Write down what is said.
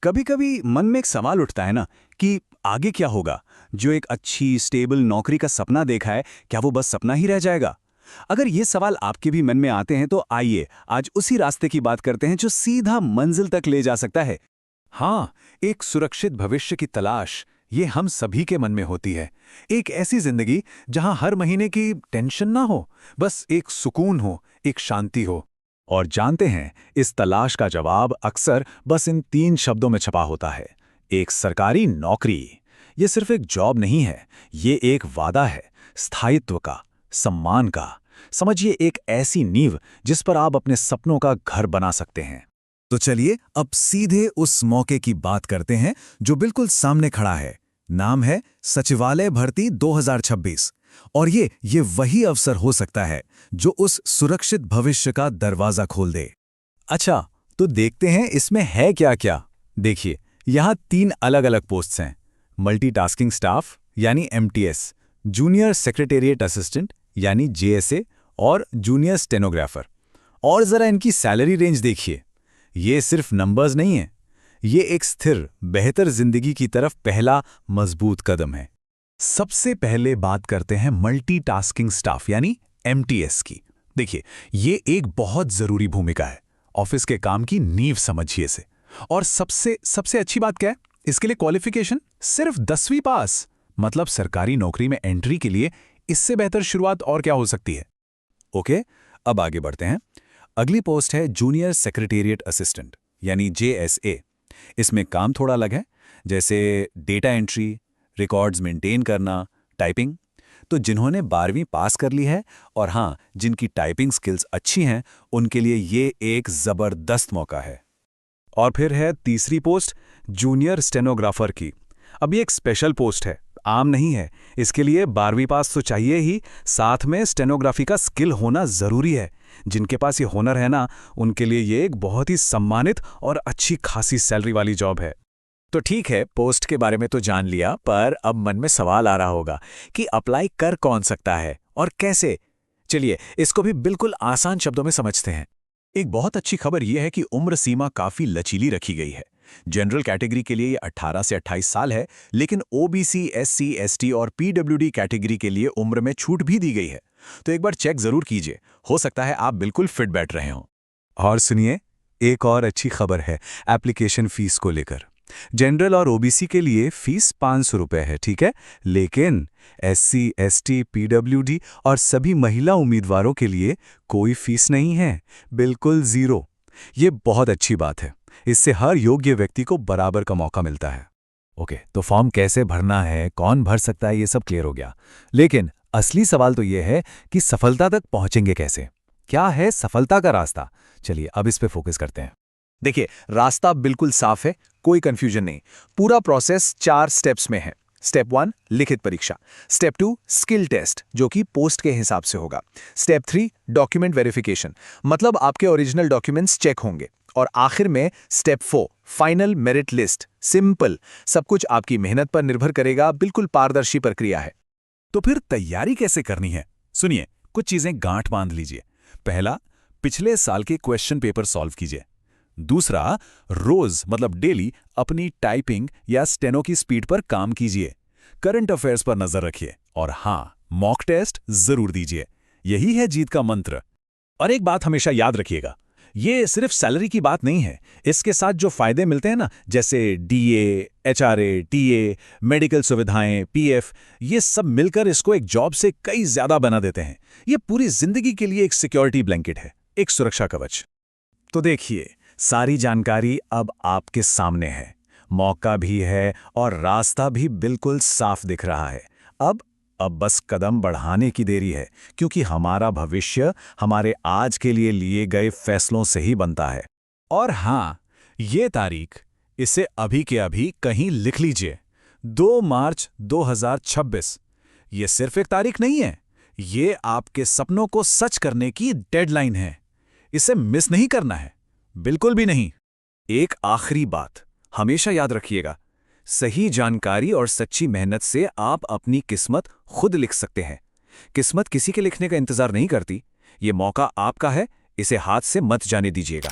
कभी कभी मन में एक सवाल उठता है ना कि आगे क्या होगा। जो एक अच्छी स्टेबल नौकरी का सपना देखा है, क्या वो बस सपना ही रह जाएगा? अगर ये सवाल आपके भी मन में आते हैं तो आइए आज उसी रास्ते की बात करते हैं जो सीधा मंजिल तक ले जा सकता है। हाँ, एक सुरक्षित भविष्य की तलाश ये हम सभी के मन में होती है। एक ऐसी जिंदगी जहां हर महीने की टेंशन ना हो, बस एक सुकून हो, एक शांति हो। और जानते हैं, इस तलाश का जवाब अक्सर बस इन 3 शब्दों में छपा होता है। एक सरकारी नौकरी। ये सिर्फ एक जॉब नहीं है, ये एक वादा है, स्थायित्व का, सम्मान का। समझिए, एक ऐसी नींव जिस पर आप अपने सपनों का घर बना सकते हैं। तो चलिए अब सीधे उस मौके की बात करते हैं जो बिल्कुल सामने खड़ा है। नाम है सचिवालय भर्ती 2026। और ये वही अवसर हो सकता है जो उस सुरक्षित भविष्य का दरवाजा खोल दे। अच्छा, तो देखते हैं इसमें है क्या क्या। देखिए, यहाँ 3 अलग अलग पोस्ट्स हैं। मल्टीटास्किंग स्टाफ यानी MTS, जूनियर सेक्रेटेरिएट असिस्टेंट यानी JSA और जूनियर स्टेनोग्राफर। और ज़रा इनकी सैलरी रेंज देखिए। ये सिर्फ नंबर्स नहीं है, ये एक स्थिर बेहतर जिंदगी की तरफ पहला मजबूत कदम है। सबसे पहले बात करते हैं मल्टीटास्किंग स्टाफ यानी MTS की। देखिए, ये एक बहुत जरूरी भूमिका है। ऑफिस के काम की नींव समझिए इसे। और सबसे अच्छी बात क्या है? इसके लिए क्वालिफिकेशन सिर्फ 10वीं पास। मतलब सरकारी नौकरी में एंट्री के लिए इससे बेहतर शुरुआत और क्या हो सकती है। ओके, अब आगे बढ़ते हैं। अगली पोस्ट है जूनियर सेक्रेटेरिएट असिस्टेंट यानी JSA। इसमें काम थोड़ा अलग है, जैसे डेटा एंट्री, रिकॉर्ड्स मेंटेन करना, टाइपिंग। तो जिन्होंने 12वीं पास कर ली है और हाँ, जिनकी टाइपिंग स्किल्स अच्छी हैं, उनके लिए ये एक ज़बरदस्त मौका है। और फिर है तीसरी पोस्ट जूनियर स्टेनोग्राफर की। अब ये एक स्पेशल पोस्ट है, आम नहीं है। इसके लिए 12वीं पास तो चाहिए ही, साथ में स्टेनोग्राफी का स्किल होना ज़रूरी है। जिनके पास ये हुनर है ना, उनके लिए ये एक बहुत ही सम्मानित और अच्छी खासी सैलरी वाली जॉब है। तो ठीक है, पोस्ट के बारे में तो जान लिया, पर अब मन में सवाल आ रहा होगा कि अप्लाई कर कौन सकता है और कैसे। चलिए इसको भी बिल्कुल आसान शब्दों में समझते हैं। एक बहुत अच्छी खबर यह है कि उम्र सीमा काफी लचीली रखी गई है। जनरल कैटेगरी के लिए ये 18 से 28 साल है, लेकिन OBC, SC, ST और PWD कैटेगरी के लिए उम्र में छूट भी दी गई है। तो एक बार चेक जरूर कीजिए, हो सकता है आप बिल्कुल फिट बैठ रहे हों। और सुनिए, एक और अच्छी खबर है एप्लीकेशन फीस को लेकर। जनरल और OBC के लिए फीस 500 रुपये है, ठीक है, लेकिन SC, ST, PWD और सभी महिला उम्मीदवारों के लिए कोई फीस नहीं है, बिल्कुल ज़ीरो। ये बहुत अच्छी बात है, इससे हर योग्य व्यक्ति को बराबर का मौका मिलता है। ओके, तो फॉर्म कैसे भरना है, कौन भर सकता है, ये सब क्लियर हो गया। लेकिन असली सवाल तो ये है कि सफलता तक पहुंचेंगे कैसे? क्या है सफलता का रास्ता? चलिए अब इस पे फोकस करते हैं। देखिए, रास्ता बिल्कुल साफ है, कोई कंफ्यूजन नहीं। पूरा प्रोसेस 4 स्टेप्स में है। स्टेप 1 लिखित परीक्षा, स्टेप 2 स्किल टेस्ट जो कि पोस्ट के हिसाब से होगा, स्टेप 3 डॉक्यूमेंट वेरिफिकेशन, मतलब आपके ओरिजिनल डॉक्यूमेंट्स चेक होंगे, और आखिर में step 4 final merit list. Simple, सब कुछ आपकी मेहनत पर निर्भर करेगा, बिल्कुल पारदर्शी प्रक्रिया है। तो फिर तैयारी कैसे करनी है? सुनिए, कुछ चीजें गांठ बांध लीजिए। पहला, पिछले साल के क्वेश्चन पेपर सॉल्व कीजिए। दूसरा, रोज मतलब डेली अपनी टाइपिंग या स्टेनो की स्पीड पर काम कीजिए। करंट अफेयर्स पर नजर रखिए और हाँ, मॉक टेस्ट जरूर दीजिए। यही है जीत का मंत्र। और एक बात हमेशा याद रखिएगा, ये सिर्फ सैलरी की बात नहीं है। इसके साथ जो फायदे मिलते हैं ना, जैसे DA, HRA, TA, मेडिकल सुविधाएं, PF, ये सब मिलकर इसको एक जॉब से कई ज्यादा बना देते हैं। ये पूरी जिंदगी के लिए एक सिक्योरिटी ब्लैंकेट है, एक सुरक्षा कवच। तो देखिए, सारी जानकारी अब आपके सामने है, मौका भी है और रास्ता भी बिल्कुल साफ दिख रहा है। अब बस कदम बढ़ाने की देरी है, क्योंकि हमारा भविष्य हमारे आज के लिए गए फैसलों से ही बनता है। और हाँ, ये तारीख, इसे अभी के अभी कहीं लिख लीजिए, 2 मार्च 2026। ये सिर्फ एक तारीख नहीं है, ये आपके सपनों को सच करने की डेडलाइन है। इसे मिस नहीं करना है, बिल्कुल भी नहीं। एक आखिरी बात हमेशा याद रखिएगा, सही जानकारी और सच्ची मेहनत से आप अपनी किस्मत खुद लिख सकते हैं। किस्मत किसी के लिखने का इंतजार नहीं करती। ये मौका आपका है, इसे हाथ से मत जाने दीजिएगा।